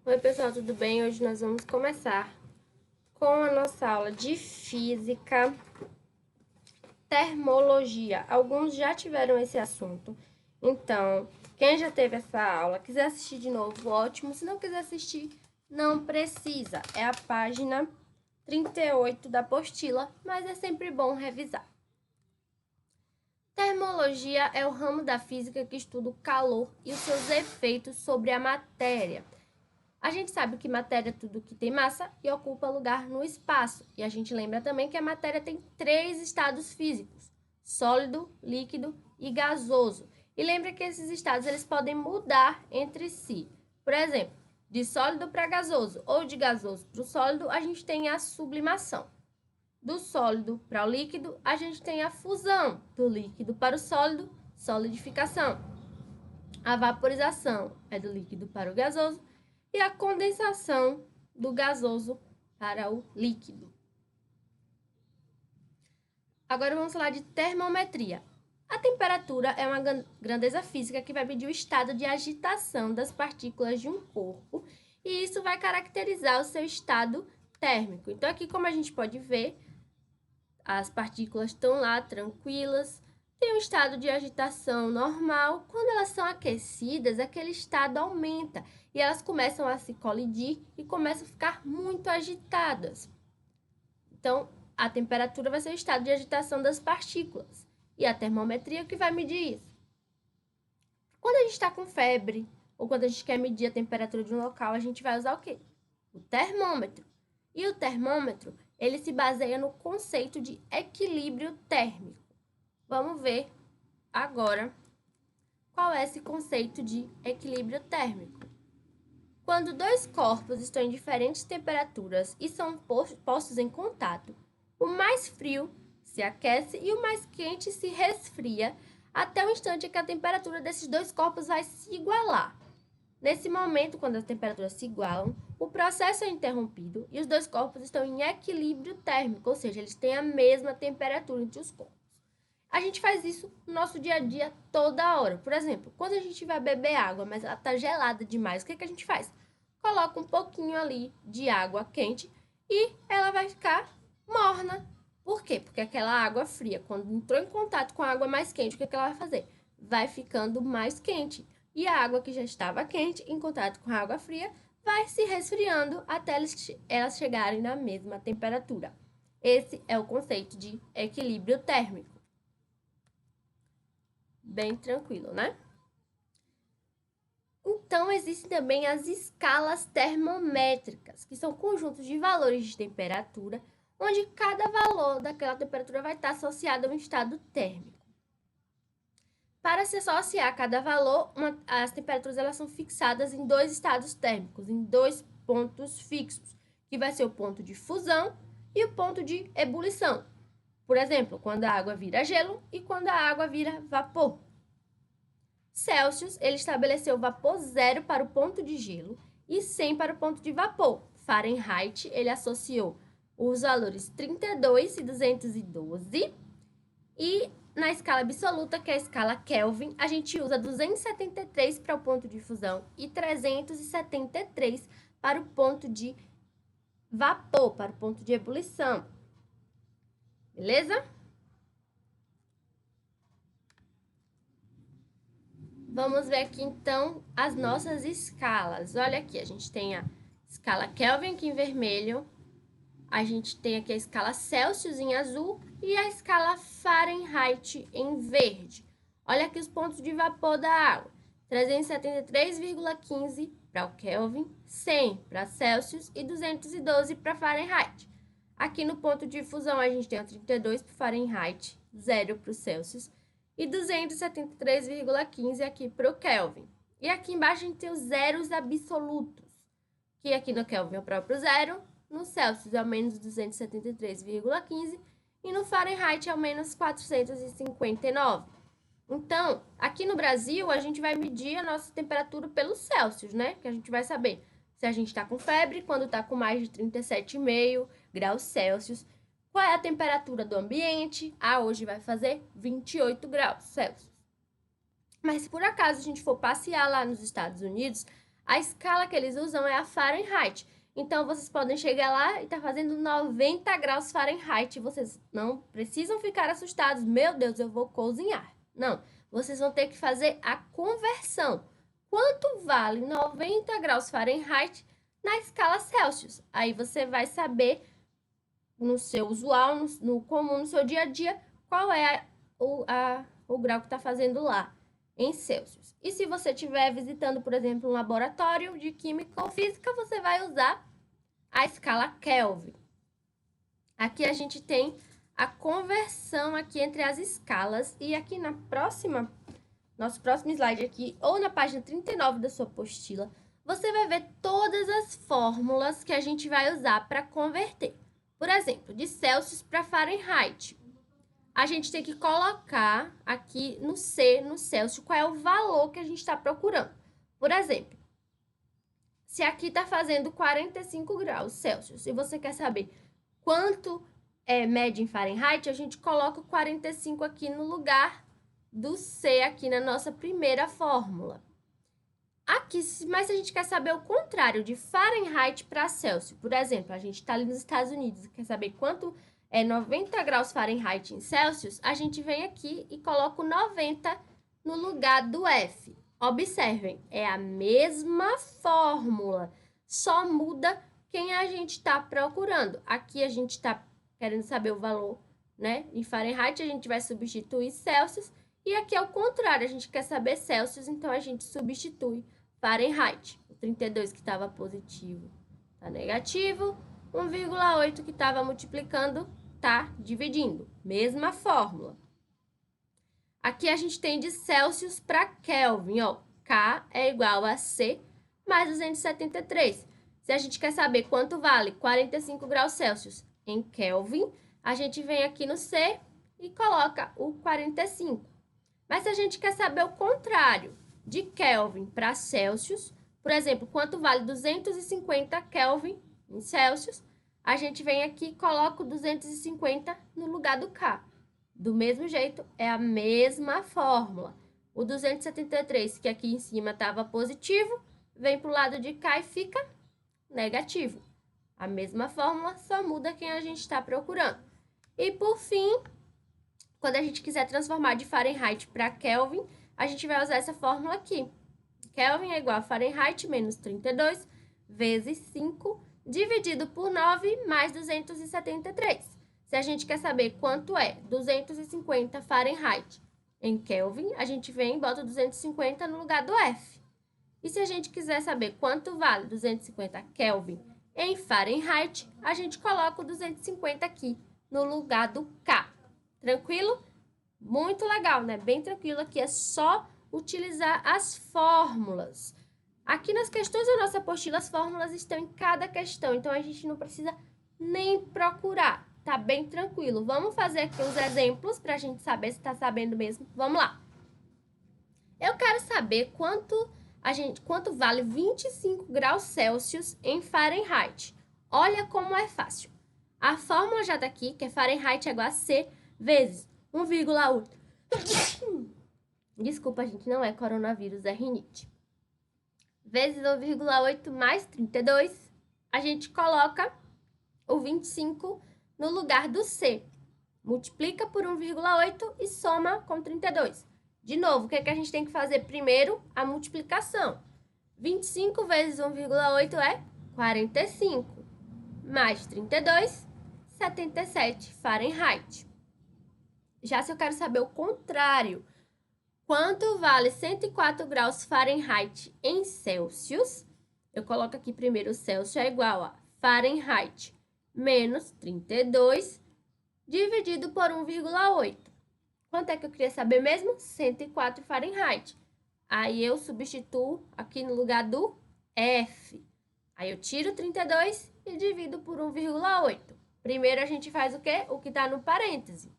Oi, pessoal, tudo bem? Hoje nós vamos começar com a nossa aula de física, termologia. Alguns já tiveram esse assunto, então, quem já teve essa aula, quiser assistir de novo, ótimo. Se não quiser assistir, não precisa. É a página 38 da apostila, mas é sempre bom revisar. Termologia é o ramo da física que estuda o calor e os seus efeitos sobre a matéria. A gente sabe que matéria é tudo que tem massa e ocupa lugar no espaço. E a gente lembra também que a matéria tem 3 estados físicos: sólido, líquido e gasoso. E lembra que esses estados eles podem mudar entre si. Por exemplo, de sólido para gasoso ou de gasoso para o sólido, a gente tem a sublimação. Do sólido para o líquido, a gente tem a fusão. Do líquido para o sólido, solidificação. A vaporização é do líquido para o gasoso e a condensação do gasoso para o líquido. Agora vamos falar de termometria. A temperatura é uma grandeza física que vai medir o estado de agitação das partículas de um corpo e isso vai caracterizar o seu estado térmico. Então, aqui, como a gente pode ver, as partículas estão lá tranquilas, tem um estado de agitação normal. Quando elas são aquecidas, aquele estado aumenta e elas começam a se colidir e começam a ficar muito agitadas. Então, a temperatura vai ser o estado de agitação das partículas e a termometria é o que vai medir isso. Quando a gente está com febre ou quando a gente quer medir a temperatura de um local, a gente vai usar o quê? O termômetro. E o termômetro, ele se baseia no conceito de equilíbrio térmico. Vamos ver agora qual é esse conceito de equilíbrio térmico. Quando dois corpos estão em diferentes temperaturas e são postos em contato, o mais frio se aquece e o mais quente se resfria até o instante em que a temperatura desses dois corpos vai se igualar. Nesse momento, quando as temperaturas se igualam, o processo é interrompido e os dois corpos estão em equilíbrio térmico, ou seja, eles têm a mesma temperatura entre os corpos. A gente faz isso no nosso dia a dia toda hora. Por exemplo, quando a gente vai beber água, mas ela está gelada demais, o que a gente faz? Coloca um pouquinho ali de água quente e ela vai ficar morna. Por quê? Porque aquela água fria, quando entrou em contato com a água mais quente, o que ela vai fazer? Vai ficando mais quente. E a água que já estava quente, em contato com a água fria, vai se resfriando até elas chegarem na mesma temperatura. Esse é o conceito de equilíbrio térmico. Bem tranquilo, né? Então, existem também as escalas termométricas, que são conjuntos de valores de temperatura, onde cada valor daquela temperatura vai estar associado a um estado térmico. Para se associar a cada valor, as temperaturas elas são fixadas em 2 estados térmicos, em 2 pontos fixos, que vai ser o ponto de fusão e o ponto de ebulição. Por exemplo, quando a água vira gelo e quando a água vira vapor. Celsius, ele estabeleceu vapor zero para o ponto de gelo e 100 para o ponto de vapor. Fahrenheit, ele associou os valores 32 e 212. E na escala absoluta, que é a escala Kelvin, a gente usa 273 para o ponto de fusão e 373 para o ponto de vapor, para o ponto de ebulição. Beleza? Vamos ver aqui, então, as nossas escalas. Olha aqui, a gente tem a escala Kelvin aqui em vermelho, a gente tem aqui a escala Celsius em azul e a escala Fahrenheit em verde. Olha aqui os pontos de vapor da água. 373,15 para o Kelvin, 100 para Celsius e 212 para Fahrenheit. Aqui no ponto de fusão, a gente tem o 32 para Fahrenheit, 0 para o Celsius e 273,15 aqui para o Kelvin. E aqui embaixo a gente tem os zeros absolutos, que aqui no Kelvin é o próprio zero, no Celsius é o menos 273,15 e no Fahrenheit é o menos 459. Então, aqui no Brasil, a gente vai medir a nossa temperatura pelo Celsius, né? Que a gente vai saber se a gente está com febre, quando está com mais de 37,5 graus Celsius. Qual é a temperatura do ambiente? Hoje vai fazer 28 graus Celsius. Mas se por acaso a gente for passear lá nos Estados Unidos, A escala que eles usam é a Fahrenheit. Então, vocês podem chegar lá e tá fazendo 90 graus Fahrenheit. Vocês não precisam ficar assustados. Meu Deus, eu vou cozinhar. Não, vocês vão ter que fazer a conversão. Quanto vale 90 graus Fahrenheit na escala Celsius? Aí você vai saber, no seu usual, no comum, no seu dia a dia, qual é o grau que está fazendo lá em Celsius. E se você estiver visitando, por exemplo, um laboratório de química ou física, você vai usar a escala Kelvin. Aqui a gente tem a conversão aqui entre as escalas e aqui nosso próximo slide aqui, ou na página 39 da sua apostila, você vai ver todas as fórmulas que a gente vai usar para converter. Por exemplo, de Celsius para Fahrenheit. A gente tem que colocar aqui no Celsius, qual é o valor que a gente está procurando. Por exemplo, se aqui está fazendo 45 graus Celsius e você quer saber quanto é média em Fahrenheit, a gente coloca o 45 aqui no lugar do C aqui na nossa primeira fórmula. Aqui, mas se a gente quer saber o contrário de Fahrenheit para Celsius, por exemplo, a gente está ali nos Estados Unidos e quer saber quanto é 90 graus Fahrenheit em Celsius, a gente vem aqui e coloca o 90 no lugar do F. Observem, é a mesma fórmula, só muda quem a gente está procurando. Aqui a gente está querendo saber o valor, né? Em Fahrenheit a gente vai substituir Celsius e aqui é o contrário, a gente quer saber Celsius, então a gente substitui Fahrenheit. O 32 que estava positivo está negativo, 1,8 que estava multiplicando está dividindo. Mesma fórmula. Aqui a gente tem de Celsius para Kelvin, ó. K é igual a C mais 273. Se a gente quer saber quanto vale 45 graus Celsius em Kelvin, a gente vem aqui no C e coloca o 45. Mas se a gente quer saber o contrário, de Kelvin para Celsius, por exemplo, quanto vale 250 Kelvin em Celsius, a gente vem aqui e coloca o 250 no lugar do K. Do mesmo jeito, é a mesma fórmula. O 273, que aqui em cima estava positivo, vem para o lado de cá e fica negativo. A mesma fórmula, só muda quem a gente está procurando. E por fim, quando a gente quiser transformar de Fahrenheit para Kelvin, a gente vai usar essa fórmula aqui. Kelvin é igual a Fahrenheit menos 32 vezes 5 dividido por 9 mais 273. Se a gente quer saber quanto é 250 Fahrenheit em Kelvin, a gente vem e bota 250 no lugar do F. E se a gente quiser saber quanto vale 250 Kelvin em Fahrenheit, a gente coloca o 250 aqui no lugar do K. Tranquilo? Muito legal, né? Bem tranquilo. Aqui é só utilizar as fórmulas. Aqui nas questões da nossa apostila, as fórmulas estão em cada questão, então a gente não precisa nem procurar. Tá bem tranquilo. Vamos fazer aqui os exemplos para a gente saber se está sabendo mesmo. Vamos lá. Eu quero saber quanto vale 25 graus Celsius em Fahrenheit. Olha como é fácil. A fórmula já está aqui, que é Fahrenheit igual a C vezes 1,8. Desculpa, gente, não é coronavírus, é rinite. Vezes 1,8 mais 32. A gente coloca o 25 no lugar do C. Multiplica por 1,8 e soma com 32. De novo, o que a gente tem que fazer primeiro? A multiplicação. 25 vezes 1,8 é 45. Mais 32, 77 Fahrenheit. Já se eu quero saber o contrário, quanto vale 104 graus Fahrenheit em Celsius? Eu coloco aqui primeiro o Celsius é igual a Fahrenheit menos 32 dividido por 1,8. Quanto é que eu queria saber mesmo? 104 Fahrenheit. Aí eu substituo aqui no lugar do F. Aí eu tiro 32 e divido por 1,8. Primeiro a gente faz o quê? O que está no parêntese.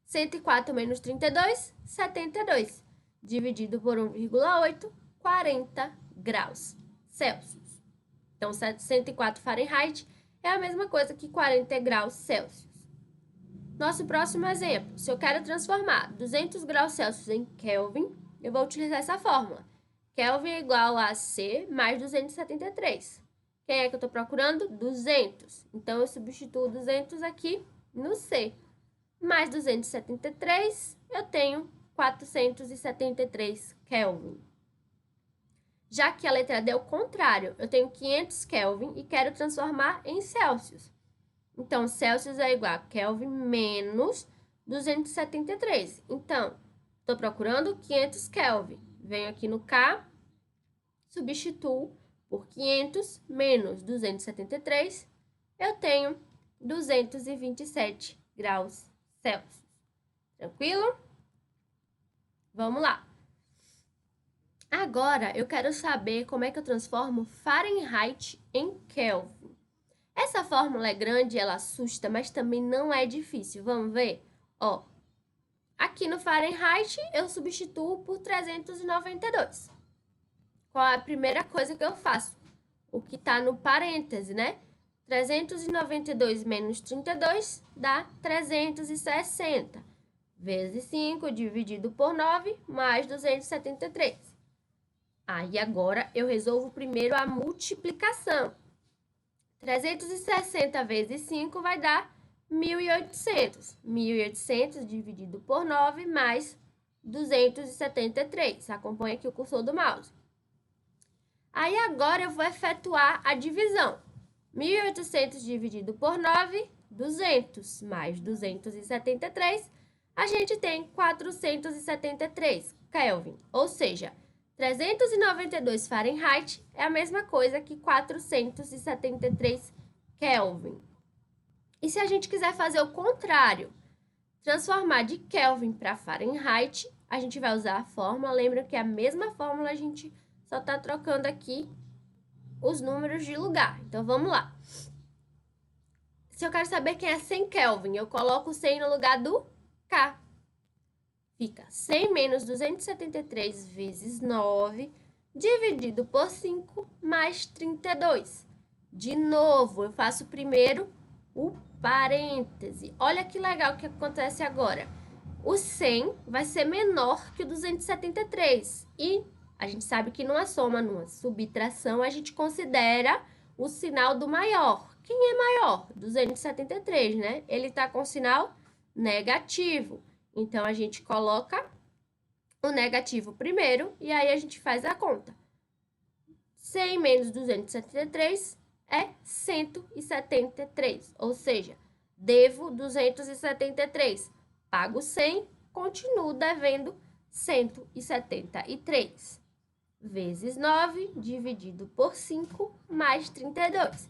104 menos 32, 72. Dividido por 1,8, 40 graus Celsius. Então, 104 Fahrenheit é a mesma coisa que 40 graus Celsius. Nosso próximo exemplo. Se eu quero transformar 200 graus Celsius em Kelvin, eu vou utilizar essa fórmula. Kelvin é igual a C mais 273. Quem é que eu estou procurando? 200. Então, eu substituo 200 aqui no C. Mais 273, eu tenho 473 Kelvin. Já que a letra D é o contrário, eu tenho 500 Kelvin e quero transformar em Celsius. Então, Celsius é igual a Kelvin menos 273. Então, estou procurando 500 Kelvin. Venho aqui no K, substituo por 500 menos 273, eu tenho 227 graus Celsius. Tranquilo? Vamos lá. Agora, eu quero saber como é que eu transformo Fahrenheit em Kelvin. Essa fórmula é grande, ela assusta, mas também não é difícil. Vamos ver? Ó, aqui no Fahrenheit, eu substituo por 392. Qual é a primeira coisa que eu faço? O que está no parêntese, né? 392 menos 32 dá 360. Vezes 5 dividido por 9 mais 273. Aí agora eu resolvo primeiro a multiplicação. 360 vezes 5 vai dar 1.800. 1.800 dividido por 9 mais 273. Acompanha aqui o cursor do mouse. Aí agora eu vou efetuar a divisão. 1.800 dividido por 9, 200 mais 273, a gente tem 473 Kelvin, ou seja, 392 Fahrenheit é a mesma coisa que 473 Kelvin. E se a gente quiser fazer o contrário, transformar de Kelvin para Fahrenheit, a gente vai usar a fórmula. Lembra que a mesma fórmula a gente só está trocando aqui os números de lugar. Então, vamos lá. Se eu quero saber quem é 100 Kelvin, eu coloco o 100 no lugar do K. Fica 100 menos 273 vezes 9, dividido por 5, mais 32. De novo, eu faço primeiro o parêntese. Olha que legal que acontece agora. O 100 vai ser menor que o 273. E a gente sabe que numa soma, numa subtração, a gente considera o sinal do maior. Quem é maior? 273, né? Ele está com sinal negativo. Então, a gente coloca o negativo primeiro e aí a gente faz a conta. 100 menos 273 é 173, ou seja, devo 273. Pago 100, continuo devendo 173. Vezes 9, dividido por 5, mais 32.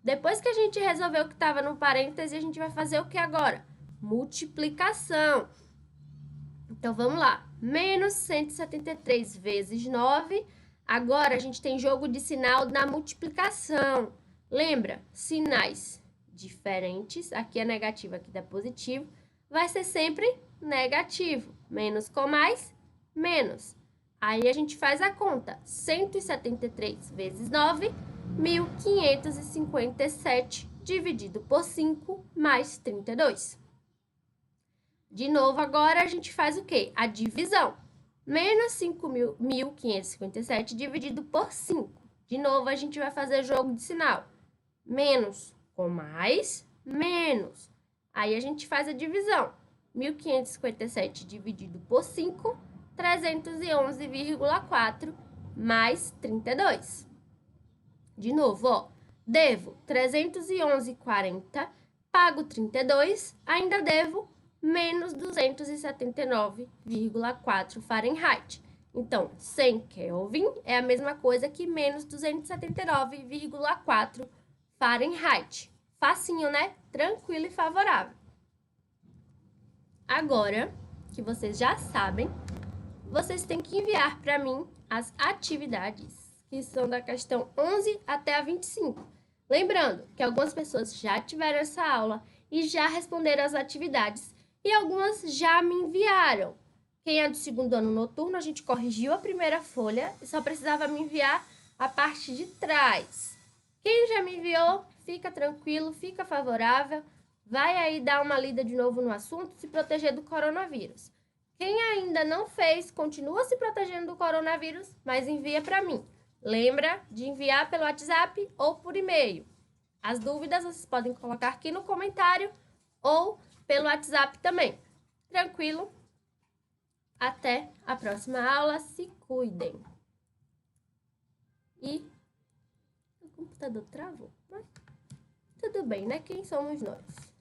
Depois que a gente resolveu o que estava no parêntese, a gente vai fazer o que agora? Multiplicação. Então, vamos lá. Menos 173 vezes 9. Agora, a gente tem jogo de sinal na multiplicação. Lembra? Sinais diferentes. Aqui é negativo, aqui é positivo. Vai ser sempre negativo. Menos com mais, menos. Aí, a gente faz a conta. 173 vezes 9, 1.557, dividido por 5, mais 32. De novo, agora a gente faz o quê? A divisão. Menos 5.557 dividido por 5. De novo, a gente vai fazer jogo de sinal. Menos com mais, menos. Aí, a gente faz a divisão. 1.557 dividido por 5, 311,4 mais 32. De novo, ó. Devo 311,40, pago 32, ainda devo menos 279,4 Fahrenheit. Então, 100 Kelvin é a mesma coisa que menos 279,4 Fahrenheit. Facinho, né? Tranquilo e favorável. Agora que vocês já sabem, vocês têm que enviar para mim as atividades, que são da questão 11 até a 25. Lembrando que algumas pessoas já tiveram essa aula e já responderam as atividades, e algumas já me enviaram. Quem é do segundo ano noturno, a gente corrigiu a primeira folha e só precisava me enviar a parte de trás. Quem já me enviou, fica tranquilo, fica favorável. Vai aí dar uma lida de novo no assunto, se proteger do coronavírus. Quem ainda não fez, continua se protegendo do coronavírus, mas envia para mim. Lembra de enviar pelo WhatsApp ou por e-mail. As dúvidas vocês podem colocar aqui no comentário ou pelo WhatsApp também. Tranquilo? Até a próxima aula. Se cuidem. E o computador travou, mas tudo bem, né? Quem somos nós?